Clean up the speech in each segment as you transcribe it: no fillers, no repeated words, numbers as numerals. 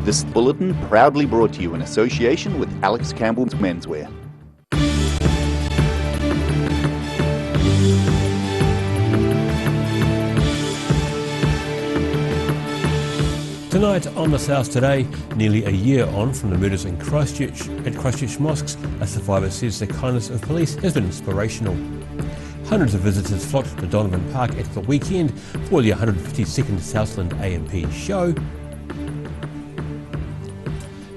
This bulletin proudly brought to you in association with Alex Campbell's Menswear. Tonight on The South Today, nearly a year on from the murders in Christchurch at Christchurch mosques, a survivor says the kindness of police has been inspirational. Hundreds of visitors flocked to Donovan Park at the weekend for the 152nd Southland AMP show,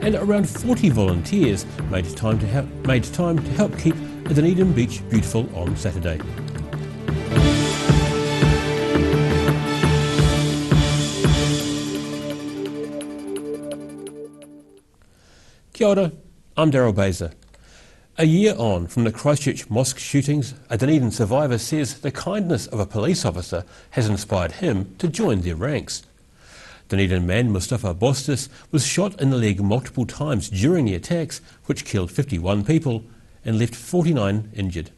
and around 40 volunteers made time to help keep Dunedin Beach beautiful on Saturday. Kia ora, I'm Daryl Baser. A year on from the Christchurch mosque shootings, a Dunedin survivor says the kindness of a police officer has inspired him to join their ranks. Dunedin man Mustafa Bostas was shot in the leg multiple times during the attacks, which killed 51 people and left 49 injured.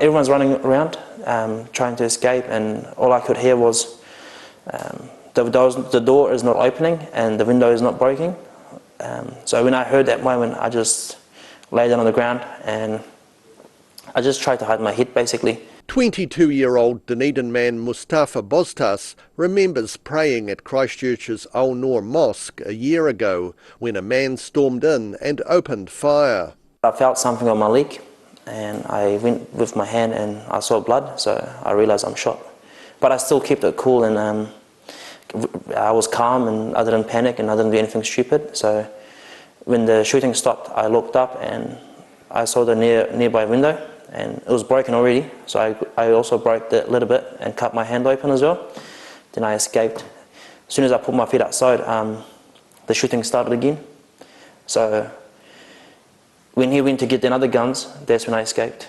Everyone's running around trying to escape, and all I could hear was the door is not opening and the window is not breaking. So when I heard that moment, I just lay down on the ground and I just tried to hide my head basically. 22-year-old Dunedin man Mustafa Bostas remembers praying at Christchurch's Al Noor Mosque a year ago when a man stormed in and opened fire. I felt something on my leg and I went with my hand and I saw blood, so I realised I'm shot. But I still kept it cool and I was calm and I didn't panic and I didn't do anything stupid. So when the shooting stopped, I looked up and I saw the nearby window and it was broken already. So I also broke that a little bit and cut my hand open as well. Then I escaped. As soon as I put my feet outside, the shooting started again. So when he went to get the other guns, that's when I escaped.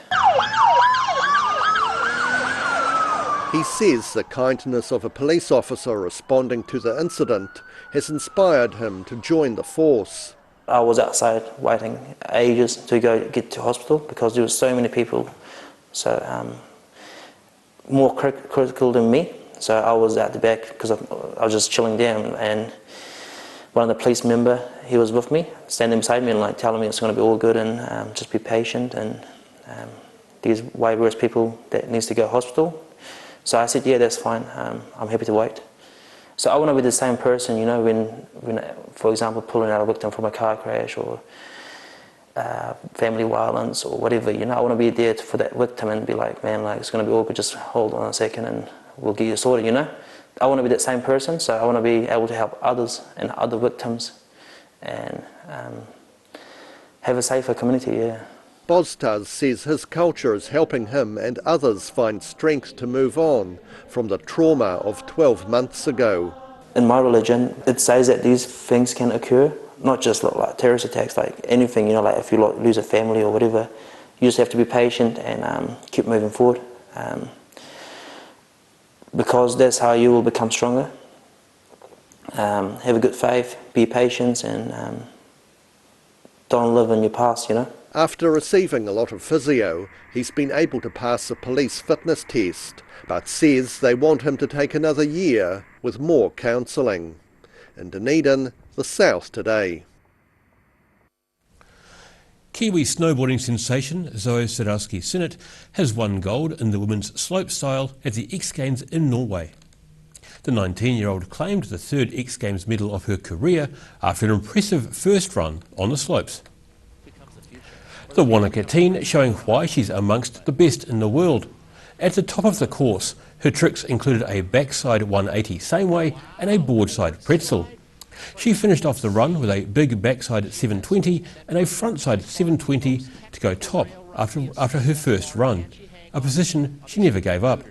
He says the kindness of a police officer responding to the incident has inspired him to join the force. I was outside waiting ages to go get to hospital because there were so many people, so more critical than me. So I was out the back because I was just chilling down, and one of the police member, he was with me, standing beside me and like telling me it's going to be all good and just be patient, and there's way worse people that needs to go to hospital. So I said, yeah, that's fine, I'm happy to wait. So I want to be the same person, you know, when for example, pulling out a victim from a car crash or family violence or whatever, you know, I want to be there for that victim and be like, man, like, it's going to be all good, just hold on a second and we'll get you sorted, you know. I want to be that same person, so I want to be able to help others and other victims and have a safer community, yeah. Bostas says his culture is helping him and others find strength to move on from the trauma of 12 months ago. In my religion, it says that these things can occur, not just like terrorist attacks, like anything, you know, like if you lose a family or whatever, you just have to be patient and keep moving forward. Because that's how you will become stronger. Have a good faith, be patient, and don't live in your past, you know. After receiving a lot of physio, he's been able to pass a police fitness test, but says they want him to take another year with more counselling. In Dunedin, The South Today. Kiwi snowboarding sensation Zoe Sadowski-Synnott has won gold in the women's slopestyle at the X Games in Norway. The 19-year-old claimed the third X Games medal of her career after an impressive first run on the slopes. The Wanaka teen showing why she's amongst the best in the world. At the top of the course, her tricks included a backside 180 same way and a boardside pretzel. She finished off the run with a big backside 720 and a frontside 720 to go top after her first run, a position she never gave up.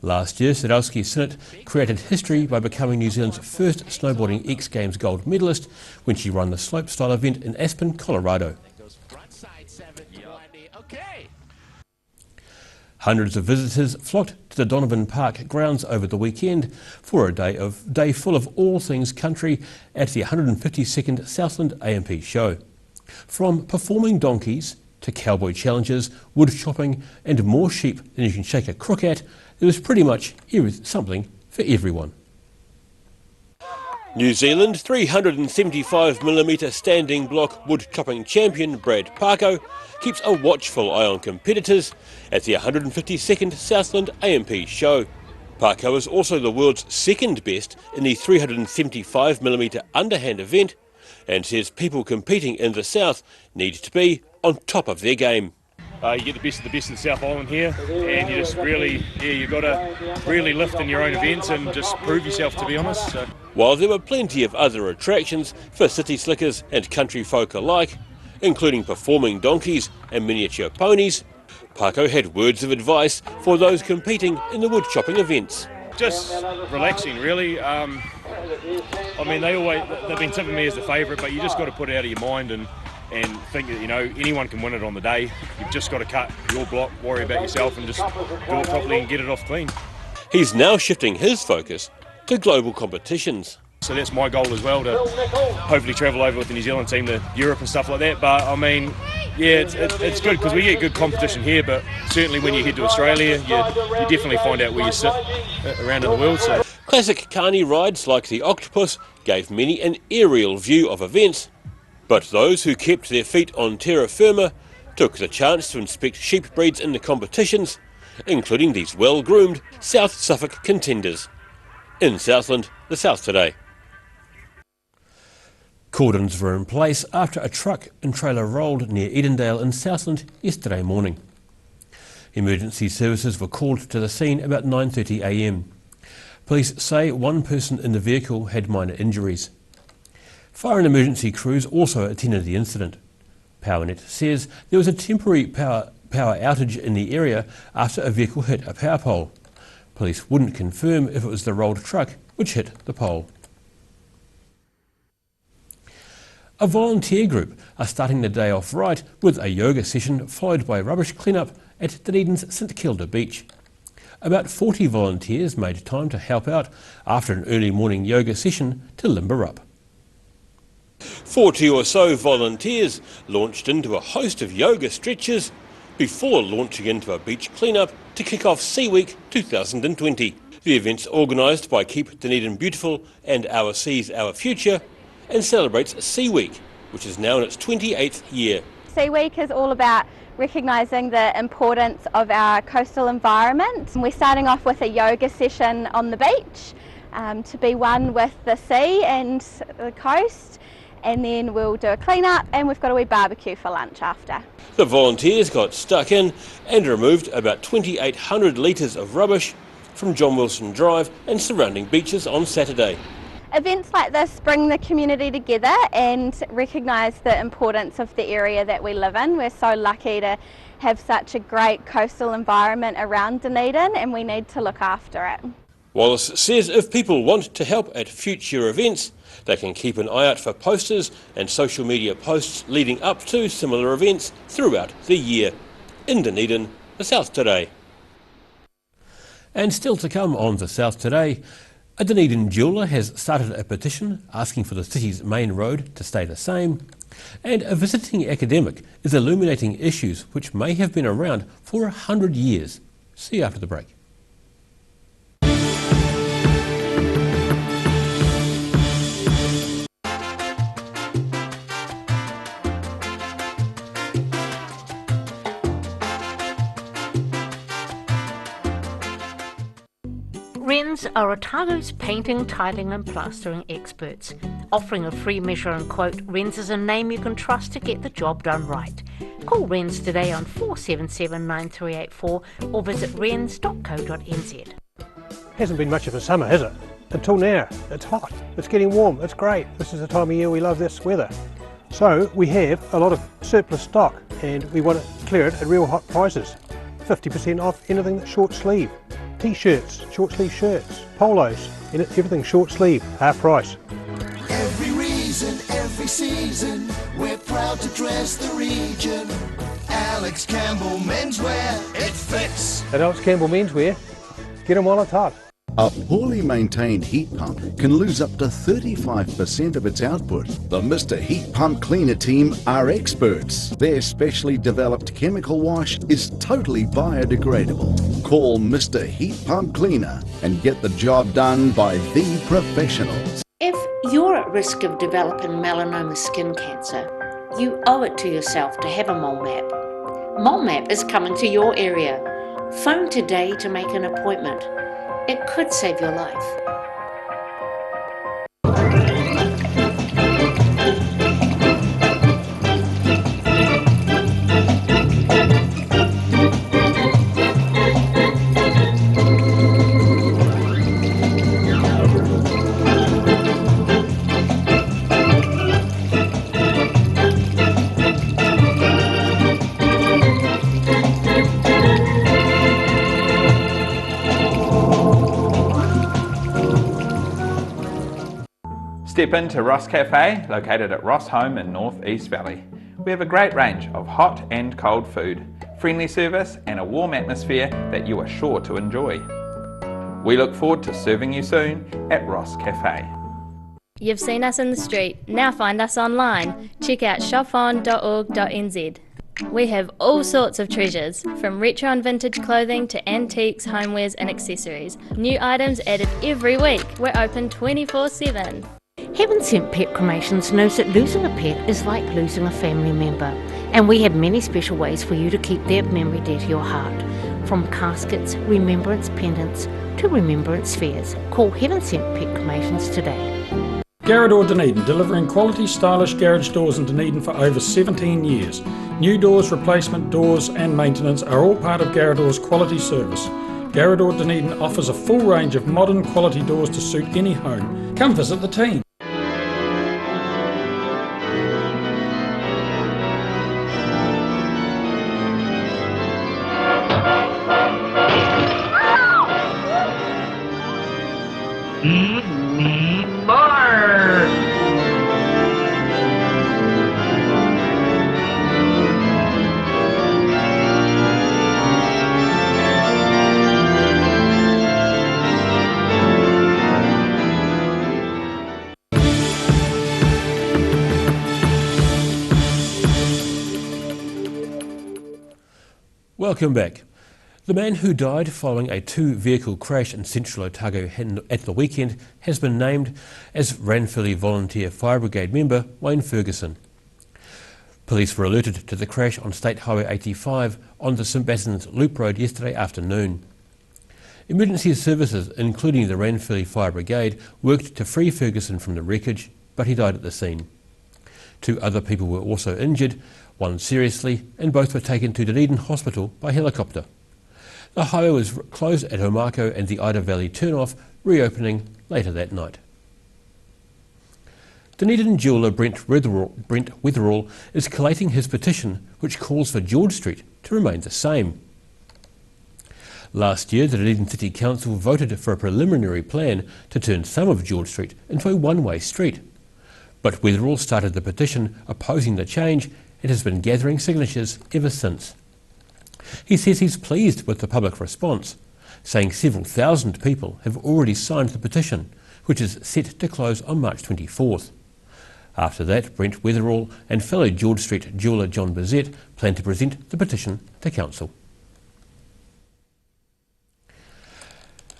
Last year, Sadowski-Synnott created history by becoming New Zealand's first snowboarding X Games gold medalist when she ran the slopestyle event in Aspen, Colorado. Hundreds of visitors flocked to the Donovan Park grounds over the weekend for a day full of all things country at the 152nd Southland AMP show. From performing donkeys to cowboy challenges, wood chopping and more sheep than you can shake a crook at, there was pretty much something for everyone. New Zealand 375mm standing block wood chopping champion Brad Parko keeps a watchful eye on competitors at the 152nd Southland AMP show. Parko is also the world's second best in the 375mm underhand event and says people competing in the South need to be on top of their game. You get the best of the South Island here, and you just really, you've got to really lift in your own events and just prove yourself, to be honest. So. While there were plenty of other attractions for city slickers and country folk alike, including performing donkeys and miniature ponies, Parko had words of advice for those competing in the wood chopping events. Just relaxing, really. I mean, they've been tipping me as the favourite, but you just got to put it out of your mind and think that, you know, anyone can win it on the day. You've just got to cut your block, worry about yourself and just do it properly and get it off clean. He's now shifting his focus to global competitions. So that's my goal as well, to hopefully travel over with the New Zealand team to Europe and stuff like that. But I mean, yeah, it's good because we get good competition here, but certainly when you head to Australia, you definitely find out where you sit around in the world. So. Classic carny rides like the Octopus gave many an aerial view of events, but those who kept their feet on terra firma took the chance to inspect sheep breeds in the competitions, including these well-groomed South Suffolk contenders. In Southland, the South Today. Cordons were in place after a truck and trailer rolled near Edendale in Southland yesterday morning. Emergency services were called to the scene about 9:30 a.m. Police say one person in the vehicle had minor injuries. Fire and emergency crews also attended the incident. PowerNet says there was a temporary power outage in the area after a vehicle hit a power pole. Police wouldn't confirm if it was the rolled truck which hit the pole. A volunteer group are starting the day off right with a yoga session followed by rubbish clean-up at Dunedin's St Kilda Beach. About 40 volunteers made time to help out after an early morning yoga session to limber up. 40 or so volunteers launched into a host of yoga stretches before launching into a beach clean-up to kick off Sea Week 2020. The event's organised by Keep Dunedin Beautiful and Our Seas, Our Future, and celebrates Sea Week, which is now in its 28th year. Sea Week is all about recognising the importance of our coastal environment. We're starting off with a yoga session on the beach to be one with the sea and the coast, and then we'll do a clean up and we've got a wee barbecue for lunch after. The volunteers got stuck in and removed about 2,800 litres of rubbish from John Wilson Drive and surrounding beaches on Saturday. Events like this bring the community together and recognise the importance of the area that we live in. We're so lucky to have such a great coastal environment around Dunedin, and we need to look after it. Wallace says if people want to help at future events, they can keep an eye out for posters and social media posts leading up to similar events throughout the year. In Dunedin, the South Today. And still to come on the South Today, a Dunedin jeweller has started a petition asking for the city's main road to stay the same, and a visiting academic is illuminating issues which may have been around for 100 years. See you after the break. Wrens are Otago's painting, tiling and plastering experts. Offering a free measure and quote, Wrens is a name you can trust to get the job done right. Call Wrens today on 477 9384 or visit wrens.co.nz. Hasn't been much of a summer, has it? Until now. It's hot, it's getting warm, it's great. This is the time of year we love this weather. So we have a lot of surplus stock and we want to clear it at real hot prices. 50% off anything that's short sleeve. T-shirts, short sleeve shirts, polos, and everything short sleeve, half price. Every reason, every season, we're proud to dress the region. Alex Campbell Menswear, it fits. At Alex Campbell Menswear, get them while it's hot. A poorly maintained heat pump can lose up to 35% of its output. The Mr. Heat Pump Cleaner team are experts. Their specially developed chemical wash is totally biodegradable. Call Mr. Heat Pump Cleaner and get the job done by the professionals. If You're at risk of developing melanoma skin cancer. You owe it to yourself to have a mole map. Mole map is coming to your area. Phone today to make an appointment. It could save your life. Step into Ross Cafe, located at Ross Home in North East Valley. We have a great range of hot and cold food, friendly service and a warm atmosphere that you are sure to enjoy. We look forward to serving you soon at Ross Cafe. You've seen us in the street, now find us online. Check out shopon.org.nz. We have all sorts of treasures, from retro and vintage clothing to antiques, homewares and accessories. New items added every week. We're open 24/7. Heaven Sent Pet Cremations knows that losing a pet is like losing a family member, and we have many special ways for you to keep their memory dear to your heart. From caskets, remembrance pendants to remembrance spheres. Call Heaven Sent Pet Cremations today. Garrador Dunedin, delivering quality stylish garage doors in Dunedin for over 17 years. New doors, replacement doors and maintenance are all part of Garrador's quality service. Garrador Dunedin offers a full range of modern quality doors to suit any home. Come visit the team. Welcome back. The man who died following a two-vehicle crash in central Otago at the weekend has been named as Ranfurly Volunteer Fire Brigade member Wayne Ferguson. Police were alerted to the crash on State Highway 85 on the St Bassins Loop Road yesterday afternoon. Emergency services, including the Ranfurly Fire Brigade, worked to free Ferguson from the wreckage, but he died at the scene. Two other people were also injured, one seriously, and both were taken to Dunedin Hospital by helicopter. The highway was closed at Wanaka and the Ida Valley turnoff, reopening later that night. Dunedin jeweller Brent Wetherall is collating his petition which calls for George Street to remain the same. Last year, the Dunedin City Council voted for a preliminary plan to turn some of George Street into a one-way street. But Wetherall started the petition opposing the change and has been gathering signatures ever since. He says he's pleased with the public response, saying several thousand people have already signed the petition, which is set to close on March 24th. After that, Brent Wetherall and fellow George Street jeweller John Bizet plan to present the petition to Council.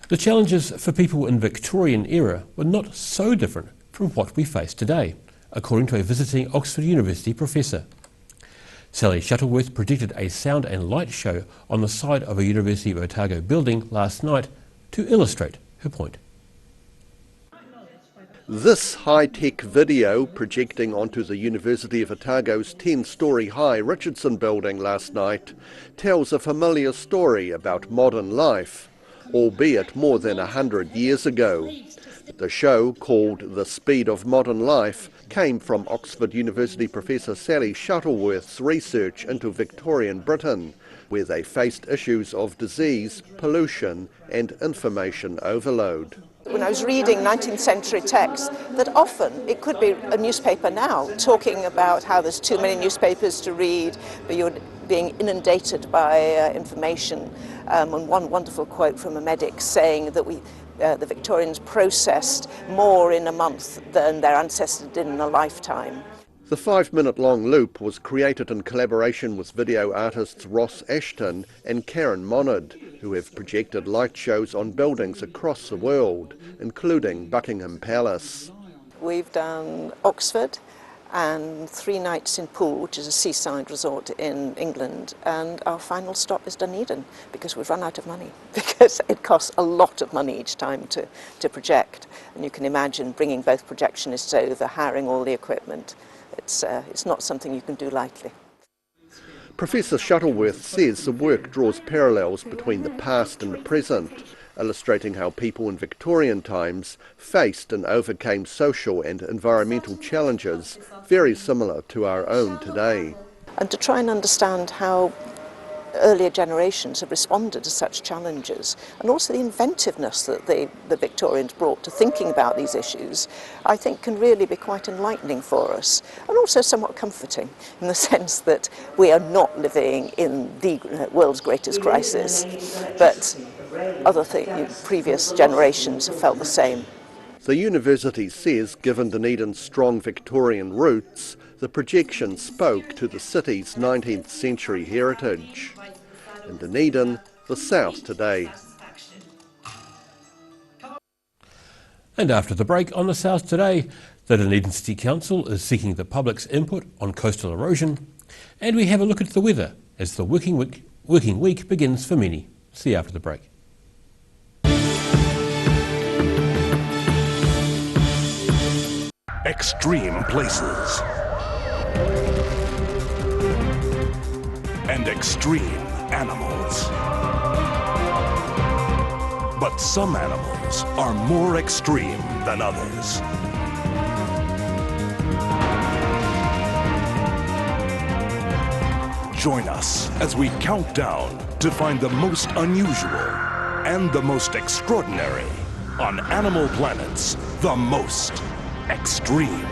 The challenges for people in Victorian era were not so different from what we face today, according to a visiting Oxford University professor. Sally Shuttleworth predicted a sound and light show on the side of a University of Otago building last night to illustrate her point. This high-tech video projecting onto the University of Otago's 10-storey high Richardson building last night tells a familiar story about modern life, albeit more than 100 years ago. The show, called The Speed of Modern Life, came from Oxford University professor Sally Shuttleworth's research into Victorian Britain, where they faced issues of disease, pollution and information overload. When I was reading 19th century texts, that often it could be a newspaper now talking about how there's too many newspapers to read, but you're being inundated by information. And one wonderful quote from a medic saying that the Victorians processed more in a month than their ancestors did in a lifetime. The 5-minute-long loop was created in collaboration with video artists Ross Ashton and Karen Monard, who have projected light shows on buildings across the world, including Buckingham Palace. we've done Oxford, and 3 nights in Poole, which is a seaside resort in England, and our final stop is Dunedin, because we've run out of money, because it costs a lot of money each time to project, and you can imagine bringing both projectionists over, hiring all the equipment. It's not something you can do lightly. Professor Shuttleworth says the work draws parallels between the past and the present, illustrating how people in Victorian times faced and overcame social and environmental challenges very similar to our own today. And to try and understand how earlier generations have responded to such challenges, and also the inventiveness that the Victorians brought to thinking about these issues, I think can really be quite enlightening for us, and also somewhat comforting in the sense that we are not living in the world's greatest crisis, but other previous generations have felt the same. The university says, given Dunedin's strong Victorian roots, the projection spoke to the city's 19th century heritage. In Dunedin, the South Today. And after the break on the South Today, the Dunedin City Council is seeking the public's input on coastal erosion, and we have a look at the weather as the working week begins for many. See you after the break. Extreme places and extreme animals. But some animals are more extreme than others. Join us as we count down to find the most unusual and the most extraordinary on Animal Planet's The Most Extreme.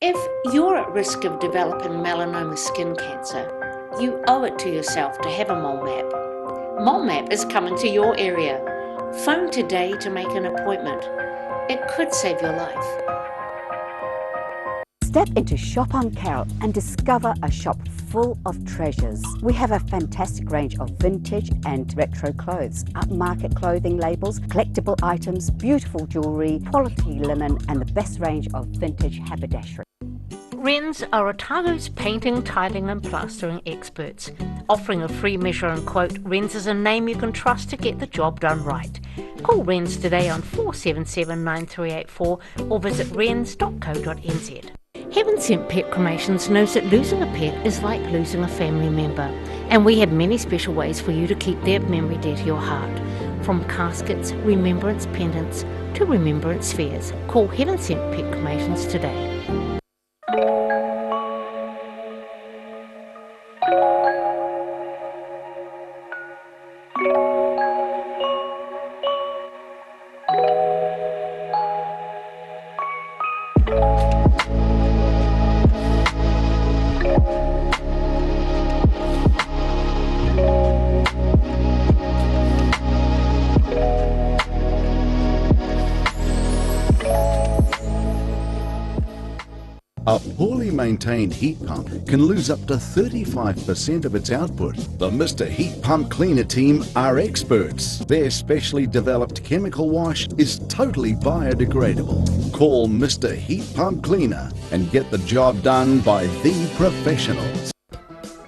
If you're at risk of developing melanoma skin cancer, you owe it to yourself to have a mole map. Mole map is coming to your area. Phone today to make an appointment. It could save your life. Step into Shop on Carroll and discover a shop full of treasures. We have a fantastic range of vintage and retro clothes, upmarket clothing labels, collectible items, beautiful jewellery, quality linen and the best range of vintage haberdashery. Wrens are Otago's painting, tiling and plastering experts. Offering a free measure and quote, Wrens is a name you can trust to get the job done right. Call Wrens today on 477 9384 or visit wrens.co.nz. Heaven Sent Pet Cremations knows that losing a pet is like losing a family member, and we have many special ways for you to keep their memory dear to your heart. From caskets, remembrance pendants to remembrance spheres. Call Heaven Sent Pet Cremations today. A poorly maintained heat pump can lose up to 35% of its output. The Mr. Heat Pump Cleaner team are experts. Their specially developed chemical wash is totally biodegradable. Call Mr. Heat Pump Cleaner and get the job done by the professionals.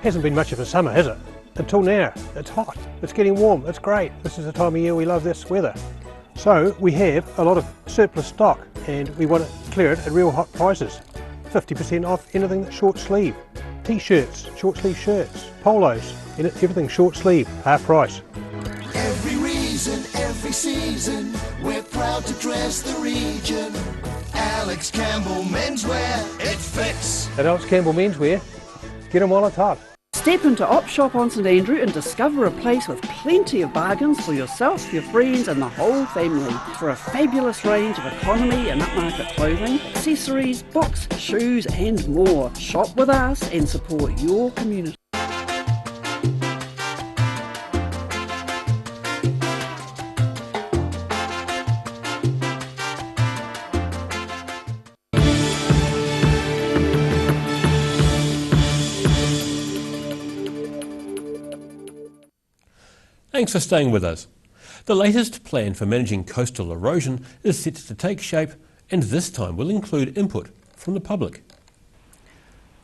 Hasn't been much of a summer, has it? Until now. It's hot, it's getting warm, it's great. This is the time of year we love this weather. So we have a lot of surplus stock and we want to clear it at real hot prices. 50% off anything that's short sleeve. T-shirts, short sleeve shirts, polos, everything short sleeve, half price. Every reason, every season, we're proud to dress the region. Alex Campbell Menswear, it fits. At Alex Campbell Menswear, get them while it's hot. Step into Op Shop on St Andrew and discover a place with plenty of bargains for yourself, your friends and the whole family. For a fabulous range of economy and upmarket clothing, accessories, books, shoes and more. Shop with us and support your community. Thanks for staying with us. The latest plan for managing coastal erosion is set to take shape, and this time will include input from the public.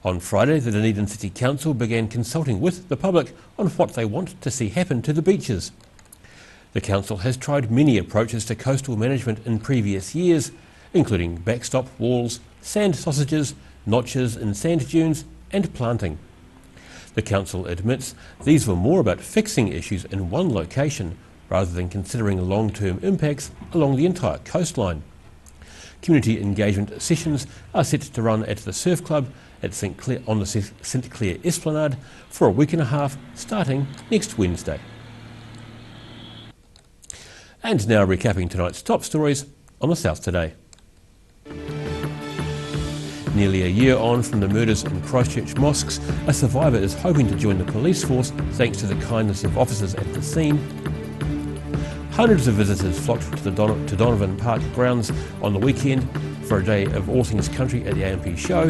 On Friday, the Dunedin City Council began consulting with the public on what they want to see happen to the beaches. The council has tried many approaches to coastal management in previous years, including backstop walls, sand sausages, notches in sand dunes and planting. The council admits these were more about fixing issues in one location rather than considering long-term impacts along the entire coastline. Community engagement sessions are set to run at the Surf Club at on the St Clair Esplanade for a week and a half, starting next Wednesday. And now recapping tonight's top stories on the South Today. Nearly a year on from the murders in Christchurch mosques, a survivor is hoping to join the police force thanks to the kindness of officers at the scene. Hundreds of visitors flocked to Donovan Park grounds on the weekend for a day of all things country at the AMP show.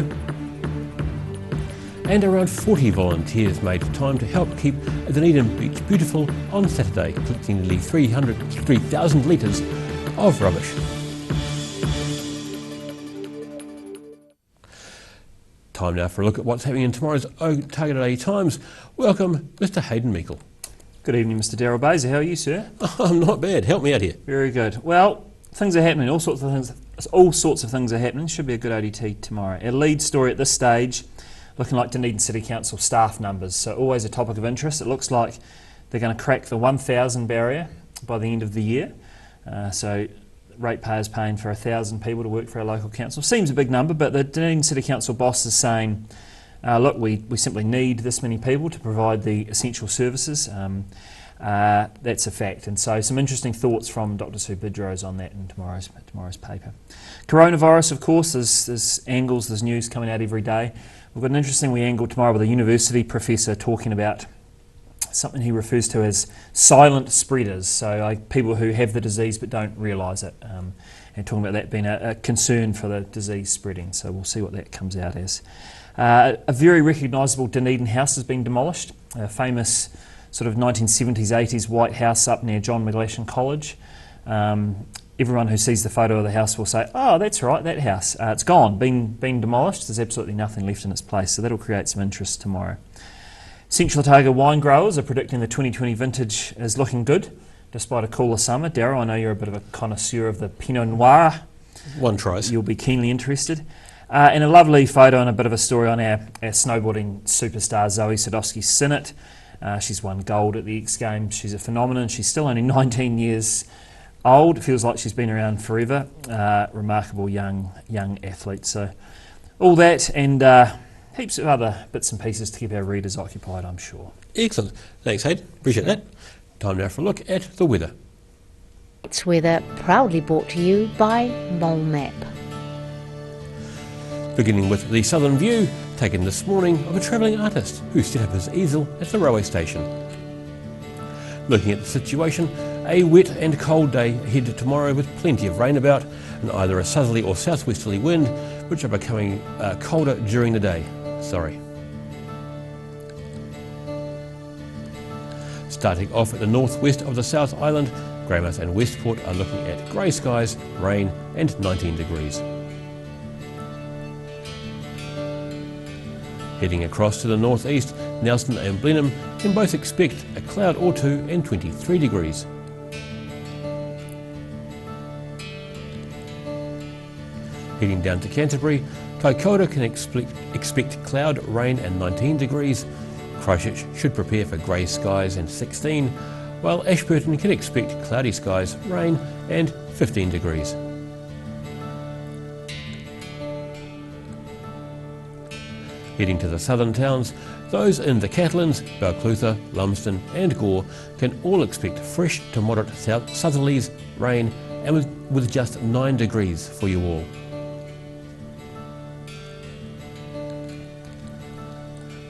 And around 40 volunteers made time to help keep Dunedin Beach beautiful on Saturday, collecting nearly 3,000 litres of rubbish. Time now for a look at what's happening in tomorrow's Otago Day Times. Welcome, Mr. Hayden Meikle. Good evening, Mr. Daryl Baser. How are you, sir? I'm not bad. Help me out here. Very good. Well, things are happening. All sorts of things are happening. Should be a good ODT tomorrow. Our lead story at this stage, looking like Dunedin City Council staff numbers. So always a topic of interest. It looks like they're going to crack the 1,000 barrier by the end of the year. So ratepayers paying for 1,000 people to work for our local council. Seems a big number, but the Dunedin City Council boss is saying, look, we simply need this many people to provide the essential services. That's a fact. And so some interesting thoughts from Dr. Sue Bidrose on that in tomorrow's paper. Coronavirus, of course, there's angles, there's news coming out every day. We've got an interesting angle tomorrow with a university professor talking about something he refers to as silent spreaders, so people who have the disease but don't realise it, and talking about that being a concern for the disease spreading. So we'll see what that comes out as. A very recognisable Dunedin house has been demolished, a famous sort of 1970s, 80s white house up near John McGlashan College. Everyone who sees the photo of the house will say, oh, that's right, that house. It's gone, been demolished. There's absolutely nothing left in its place, so that'll create some interest tomorrow. Central Otago wine growers are predicting the 2020 vintage is looking good, despite a cooler summer. Darryl, I know you're a bit of a connoisseur of the Pinot Noir. One tries. You'll be keenly interested. And a lovely photo and a bit of a story on our snowboarding superstar Zoe Sadowski-Sinnott. She's won gold at the X Games. She's a phenomenon. She's still only 19 years old. It feels like she's been around forever. Remarkable young athlete. So all that and heaps of other bits and pieces to keep our readers occupied, I'm sure. Excellent. Thanks, Hayden. Appreciate that. Time now for a look at the weather. It's weather proudly brought to you by Mole Map. Beginning with the southern view, taken this morning of a travelling artist who set up his easel at the railway station. Looking at the situation, a wet and cold day ahead tomorrow with plenty of rain about and either a southerly or southwesterly wind, which are becoming colder during the day. Starting off at the northwest of the South Island, Greymouth and Westport are looking at grey skies, rain and 19 degrees. Heading across to the northeast, Nelson and Blenheim can both expect a cloud or two and 23 degrees. Heading down to Canterbury, Kaikoura can expect cloud, rain and 19 degrees. Christchurch should prepare for grey skies and 16, while Ashburton can expect cloudy skies, rain and 15 degrees. Heading to the southern towns, those in the Catlins, Balclutha, Lumsden and Gore can all expect fresh to moderate southerlies, rain and with just 9 degrees for you all.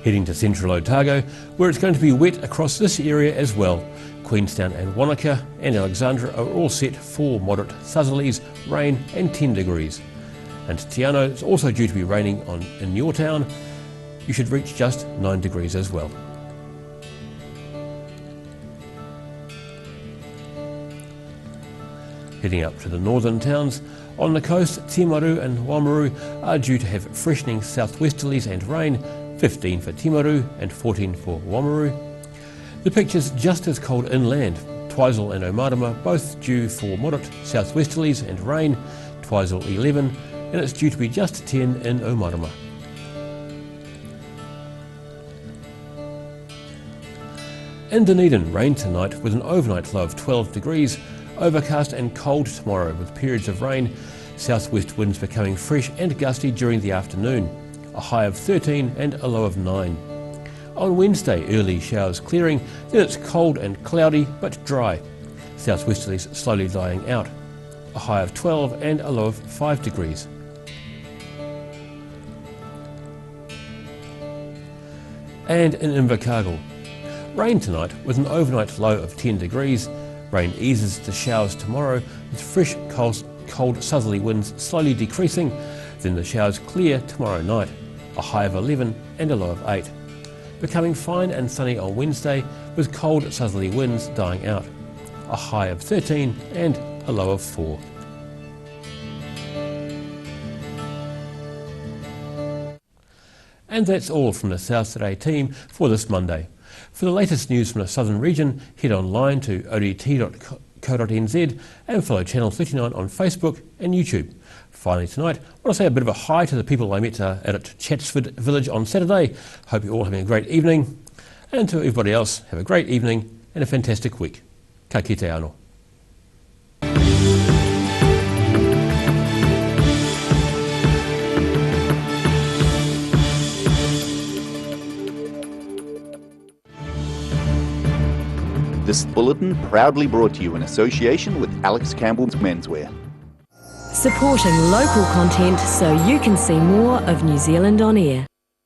Heading to central Otago, where it's going to be wet across this area as well. Queenstown and Wanaka and Alexandra are all set for moderate southerlies, rain and 10 degrees. And Te Anau is also due to be raining in your town. You should reach just 9 degrees as well. Heading up to the northern towns, on the coast, Timaru and Wamaru are due to have freshening southwesterlies and rain, 15 for Timaru and 14 for Wamaru. The picture's just as cold inland. Twizel and Omarama both due for moderate southwesterlies and rain, Twizel 11, and it's due to be just 10 in Omarama. In Dunedin, rain tonight with an overnight low of 12 degrees, overcast and cold tomorrow with periods of rain, southwest winds becoming fresh and gusty during the afternoon, a high of 13 and a low of 9. On Wednesday, early showers clearing, then it's cold and cloudy but dry, southwesterlies slowly dying out, a high of 12 and a low of 5 degrees. And in Invercargill, rain tonight with an overnight low of 10 degrees. Rain eases to showers tomorrow with fresh cold southerly winds slowly decreasing. Then the showers clear tomorrow night, a high of 11 and a low of 8. Becoming fine and sunny on Wednesday with cold southerly winds dying out, a high of 13 and a low of 4. And that's all from the South Today team for this Monday. For the latest news from the southern region, head online to odt.co.nz and follow Channel 39 on Facebook and YouTube. Finally tonight, I want to say a bit of a hi to the people I met out at Chatsford Village on Saturday. Hope you're all having a great evening. And to everybody else, have a great evening and a fantastic week. Ka kite anō. This bulletin proudly brought to you in association with Alex Campbell's Menswear. Supporting local content so you can see more of New Zealand on air.